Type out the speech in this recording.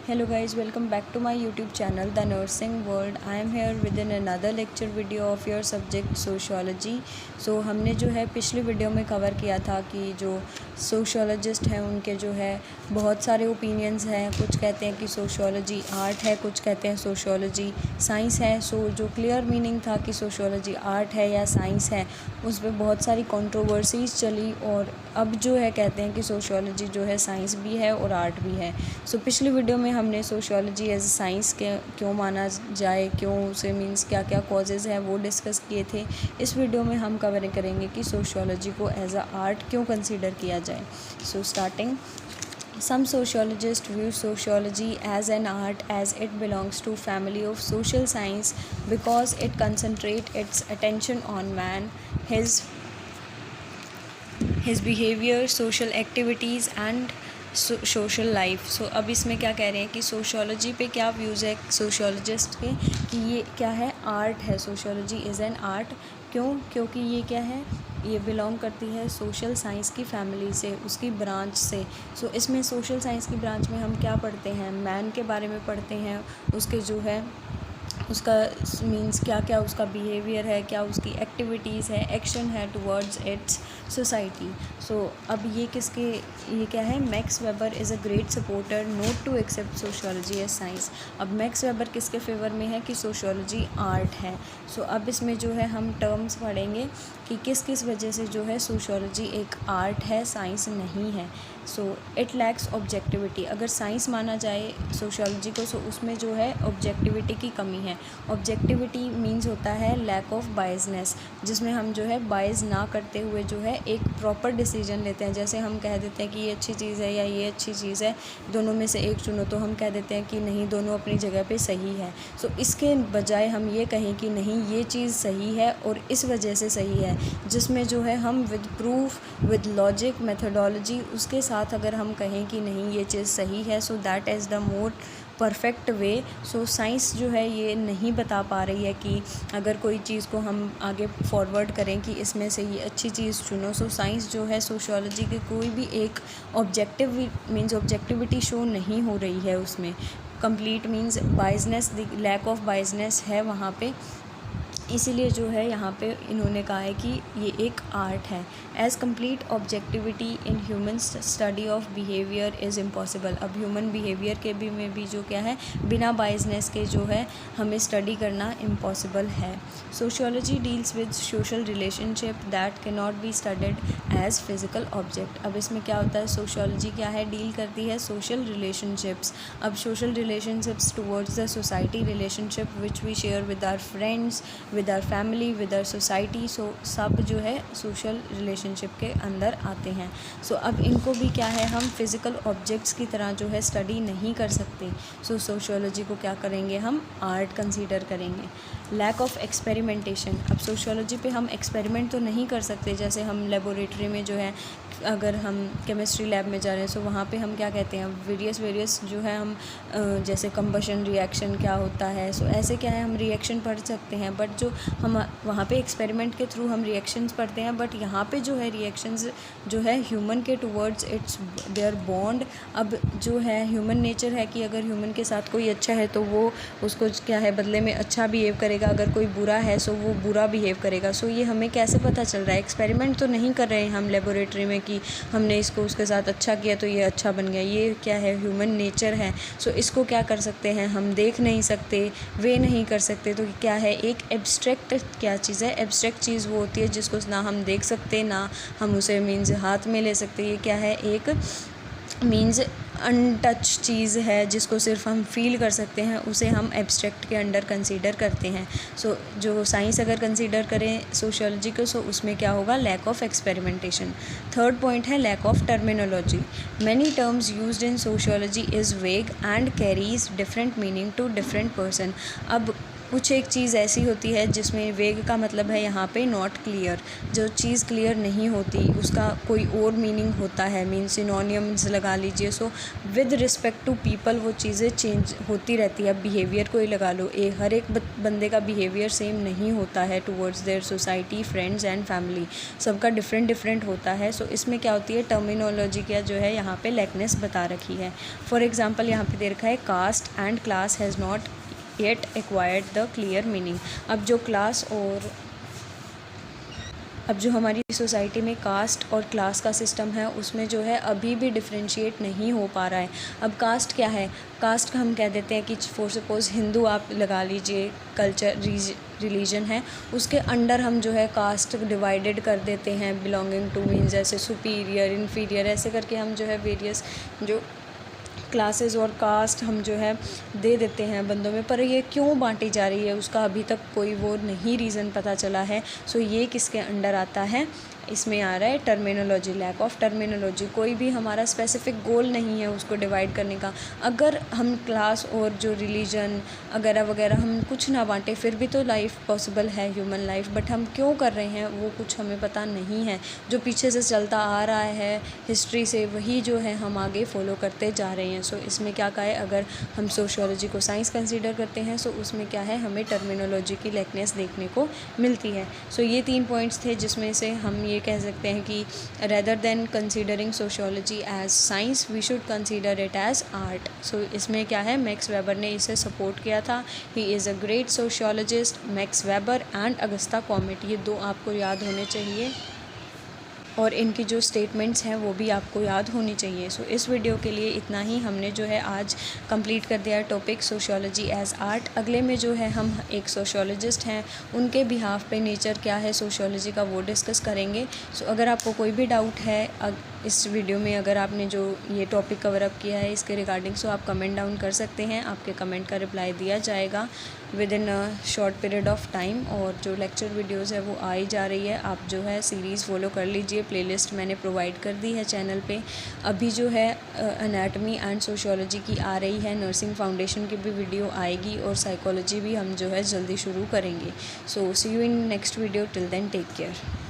Hello guys, welcome back to my YouTube channel The Nursing World. I am here within another lecture video of your subject Sociology. So हमने जो है पिछली video में cover किया था कि जो सोशियोलॉजिस्ट हैं उनके जो है बहुत सारे ओपिनियंस हैं। कुछ कहते हैं कि सोशियोलॉजी आर्ट है, कुछ कहते हैं सोशियोलॉजी साइंस है। सो जो क्लियर मीनिंग था कि सोशियोलॉजी आर्ट है या साइंस है, उस पर बहुत सारी कंट्रोवर्सीज चली और अब जो है कहते हैं कि सोशियोलॉजी जो है साइंस भी है और आर्ट भी है। सो पिछली वीडियो में हमने सोशियोलॉजी एज साइंस के क्यों माना जाए, क्यों उसे मीन्स क्या क्या कॉजेज़ हैं वो डिस्कस किए थे। इस वीडियो में हम कवर करेंगे कि सोशियोलॉजी को एज अ आर्ट क्यों कंसीडर किया जाए। So starting, some sociologists view sociology as an art as it belongs to family of social science because it concentrates its attention on man, his behavior, social activities and social life. So अब इसमें क्या कह रहे हैं कि sociology पे क्या views है सोशियोलॉजिस्ट के कि ये क्या है, आर्ट है। Sociology is an art. क्यों? क्योंकि ये क्या है, ये बिलोंग करती है सोशल साइंस की फैमिली से, उसकी ब्रांच से। सो इसमें सोशल साइंस की ब्रांच में हम क्या पढ़ते हैं, मैन के बारे में पढ़ते हैं, उसके जो है उसका मीन्स क्या क्या उसका बिहेवियर है, क्या उसकी एक्टिविटीज़ है, एक्शन है टुवर्ड्स इट्स सोसाइटी। सो अब ये किसके, ये क्या है, Max Weber is a great supporter not to accept sociology as science. अब मैक्स वेबर किसके फेवर में है कि सोशियोलॉजी आर्ट है। सो अब इसमें जो है हम टर्म्स पढ़ेंगे कि किस किस वजह से जो है सोशियोलॉजी एक आर्ट है, साइंस नहीं है। So it lacks objectivity. अगर साइंस माना जाए सोशियोलॉजी को, सो उसमें जो है ऑब्जेक्टिविटी की कमी है। ऑब्जेक्टिविटी मीन्स होता है लैक ऑफ बायसनेस, जिसमें हम जो है बायस ना करते हुए जो है एक प्रॉपर डिसीजन लेते हैं। जैसे हम कह देते हैं कि ये अच्छी चीज़ है या ये अच्छी चीज़ है, दोनों में से एक चुनो, तो हम कह देते हैं कि नहीं, दोनों अपनी जगह पे सही है। सो इसके बजाय हम ये कहें कि नहीं, ये चीज़ सही है और इस वजह से सही है, जिसमें जो है हम with proof, with logic, methodology, उसके साथ अगर हम कहें कि नहीं ये चीज़ सही है, so that is the more perfect way. So science जो है ये नहीं बता पा रही है कि अगर कोई चीज़ को हम आगे फॉरवर्ड करें कि इसमें से ये अच्छी चीज़ चुनो। सो साइंस जो है सोशियोलॉजी की कोई भी एक ऑब्जेक्टिव मीन्स ऑब्जेक्टिविटी शो नहीं हो रही है उसमें। Complete means biasness, lack of biasness है वहाँ पे। इसीलिए जो है यहाँ पे इन्होंने कहा है कि ये एक आर्ट है। As complete objectivity in human study of behaviour is impossible. अब ह्यूमन बिहेवियर के भी में भी जो क्या है, बिना बायसनेस के जो है हमें स्टडी करना इम्पॉसिबल है। Sociology deals with social relationship that can not be studied as physical object. अब इसमें क्या होता है, सोशियोलॉजी क्या है, डील करती है सोशल रिलेशनशिप्स। अब social relationships towards the society, relationship which we share with our friends, with our family, with our society. So सब जो है सोशल रिलेशनशिप के अंदर आते हैं। सो अब इनको भी क्या है, हम फिज़िकल ऑब्जेक्ट्स की तरह जो है स्टडी नहीं कर सकते। सो सोशियोलॉजी को क्या करेंगे, हम आर्ट कंसीडर करेंगे। Lack of experimentation. अब सोशियोलॉजी पे हम एक्सपेरिमेंट तो नहीं कर सकते, जैसे हम लेबोरेटरी में जो है, अगर हम केमिस्ट्री लैब में जा रहे हैं, सो वहाँ पे हम क्या कहते हैं, वेरियस जो है हम जैसे कंबशन रिएक्शन क्या होता है, सो ऐसे क्या है हम रिएक्शन पढ़ सकते हैं। बट जो हम वहाँ पे एक्सपेरिमेंट के थ्रू हम रिएक्शंस पढ़ते हैं, बट यहाँ पे जो है रिएक्शंस जो है ह्यूमन के टुवर्ड्स इट्स देयर बॉन्ड। अब जो है ह्यूमन नेचर है कि अगर ह्यूमन के साथ कोई अच्छा है तो वो उसको क्या है बदले में अच्छा बिहेव करेगा, अगर कोई बुरा है सो वो बुरा बिहेव करेगा। सो ये हमें कैसे पता चल रहा है, एक्सपेरिमेंट तो नहीं कर रहे हैं हम लेबोरेटरी में कि हमने इसको उसके साथ अच्छा किया तो ये अच्छा बन गया। ये क्या है, ह्यूमन नेचर है। सो इसको क्या कर सकते हैं, हम देख नहीं सकते, वे नहीं कर सकते। तो क्या है, एक एब्स्ट्रैक्ट क्या चीज़ है, एब्स्ट्रैक्ट चीज़ वो होती है जिसको ना हम देख सकते, ना हम उसे मीन्स हाथ में ले सकते। ये क्या है, एक मीन्स अनटच चीज़ है जिसको सिर्फ हम फील कर सकते हैं, उसे हम एब्स्ट्रैक्ट के अंडर कंसीडर करते हैं। सो जो साइंस अगर कंसीडर करें सोशियोलॉजी को, सो उसमें क्या होगा, lack of experimentation. Third point है lack of terminology. Many terms used in sociology is vague and carries different meaning to different person. अब कुछ एक चीज़ ऐसी होती है जिसमें वेग का मतलब है यहाँ पे नॉट क्लियर। जो चीज़ क्लियर नहीं होती उसका कोई और मीनिंग होता है, मीन सिनोनियम्स लगा लीजिए। So with respect to people वो चीज़ें चेंज होती रहती है। अब बिहेवियर को ही लगा लो, हर एक बंदे का बिहेवियर सेम नहीं होता है towards their society, friends and family, सबका डिफरेंट डिफरेंट होता है। सो इसमें क्या होती है, टर्मिनोलॉजी का जो है यहाँ पे लैकनेस बता रखी है। फॉर एग्जांपल यहाँ पे दे रखा है caste and class has not yet acquired the clear meaning. अब जो हमारी सोसाइटी में कास्ट और क्लास का सिस्टम है उसमें जो है अभी भी डिफ्रेंशिएट नहीं हो पा रहा है। अब कास्ट क्या है, कास्ट हम कह देते हैं कि फॉर सपोज़ हिंदू आप लगा लीजिए, कल्चर रिलीजन है, उसके अंडर हम जो है कास्ट डिवाइडेड कर देते हैं, बिलोंगिंग टू मीन्स ऐसे सुपीरियर, इन्फीरियर, ऐसे करके हम जो है वेरियस जो क्लासेस और कास्ट हम जो है दे देते हैं बंदों में। पर ये क्यों बांटी जा रही है उसका अभी तक कोई वो नहीं रीज़न पता चला है। सो ये किसके अंडर आता है, इसमें आ रहा है टर्मिनोलॉजी, लैक ऑफ टर्मिनोलॉजी। कोई भी हमारा स्पेसिफिक गोल नहीं है उसको डिवाइड करने का। अगर हम क्लास और जो रिलीजन वगैरह वगैरह हम कुछ ना बांटे फिर भी तो लाइफ पॉसिबल है, ह्यूमन लाइफ, बट हम क्यों कर रहे हैं वो कुछ हमें पता नहीं है। जो पीछे से चलता आ रहा है हिस्ट्री से वही जो है हम आगे फॉलो करते जा रहे हैं। सो इसमें क्या कहा है, अगर हम सोशियोलॉजी को साइंस कंसीडर करते हैं सो उसमें क्या है, हमें टर्मिनोलॉजी की लैकनेस देखने को मिलती है। सो ये 3 पॉइंट्स थे जिसमें से हम ये कह सकते हैं कि rather than considering sociology as science we should consider it as art. So इसमें क्या है, मैक्स वेबर ने इसे सपोर्ट किया था। He is a great sociologist, Max Weber and Auguste Comte, ये 2 आपको याद होने चाहिए और इनकी जो स्टेटमेंट्स हैं वो भी आपको याद होनी चाहिए। सो इस वीडियो के लिए इतना ही, हमने जो है आज कंप्लीट कर दिया टॉपिक सोशियोलॉजी एज आर्ट। अगले में जो है हम एक सोशियोलॉजिस्ट हैं उनके बिहाफ पे नेचर क्या है सोशियोलॉजी का वो डिस्कस करेंगे। सो अगर आपको कोई भी डाउट है इस वीडियो में, अगर आपने जो ये टॉपिक कवर अप किया है इसके रिगार्डिंग, सो आप कमेंट डाउन कर सकते हैं। आपके कमेंट का रिप्लाई दिया जाएगा with in a short period of time. और जो लेक्चर वीडियोज़ है वो आ ही जा रही है, आप जो है सीरीज़ फॉलो कर लीजिए। प्लेलिस्ट मैंने प्रोवाइड कर दी है चैनल पे। अभी जो है एनाटमी एंड सोशियोलॉजी की आ रही है, नर्सिंग फाउंडेशन की भी वीडियो आएगी और साइकोलॉजी भी हम जो है जल्दी शुरू करेंगे। So see you in next video, till then take care.